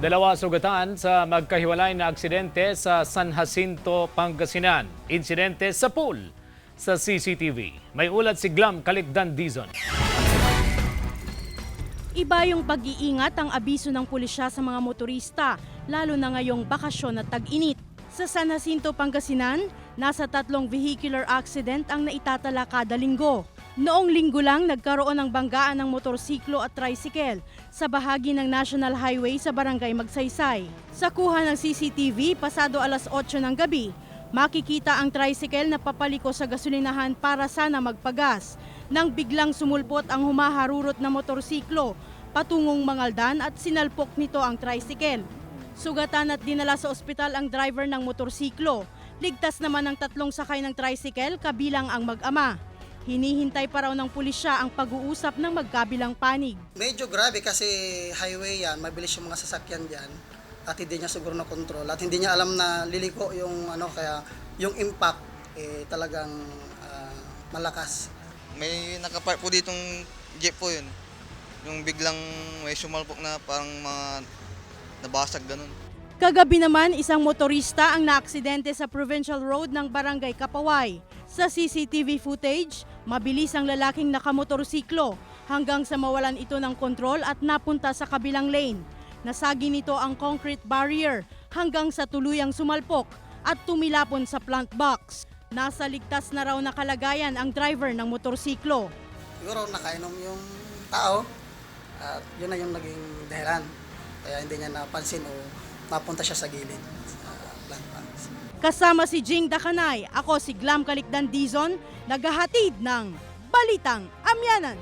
Dalawa sugatan sa magkahiwalay na aksidente sa San Jacinto, Pangasinan. Insidente sa pool sa CCTV. May ulat si Glam Calicdan Dizon. Iba yung pag-iingat ang abiso ng pulisya sa mga motorista, lalo na ngayong bakasyon at tag-init. Sa San Jacinto, Pangasinan, nasa 3 vehicular accident ang naitatala kada linggo. Noong linggo lang nagkaroon ng banggaan ng motorsiklo at tricycle sa bahagi ng National Highway sa Barangay Magsaysay. Sa kuha ng CCTV, pasado alas 8 ng gabi, makikita ang tricycle na papaliko sa gasolinahan para sana magpagas nang biglang sumulpot ang humaharurot na motorsiklo patungong Mangaldan at sinalpok nito ang tricycle. Sugatan at dinala sa ospital ang driver ng motorsiklo. Ligtas naman ang 3 sakay ng tricycle kabilang ang mag-ama. Hinihintay pa raw ng pulisya ang pag-uusap ng magkabilang panig. Medyo grabe kasi highway yan, mabilis yung mga sasakyan dyan at hindi niya siguro na control at hindi niya alam na liliko yung kaya yung impact talagang malakas. May nakapark po ditong jeep po yun. Yung biglang may sumalpok na parang mga nabasag ganun. Kagabi naman, isang motorista ang naaksidente sa Provincial Road ng Barangay Kapaway. Sa CCTV footage, mabilis ang lalaking nakamotorsiklo hanggang sa mawalan ito ng kontrol at napunta sa kabilang lane. Nasagi nito ang concrete barrier hanggang sa tuluyang sumalpok at tumilapon sa plant box. Nasa ligtas na raw na kalagayan ang driver ng motorsiklo. Siguro nakainom yung tao at yun na yung naging dahilan. Kaya hindi niya napansin o napunta siya sa gilid sa plant box. Kasama si Jing Dakanay, ako si Glam Calicdan Dizon, naghahatid ng Balitang Amyanan.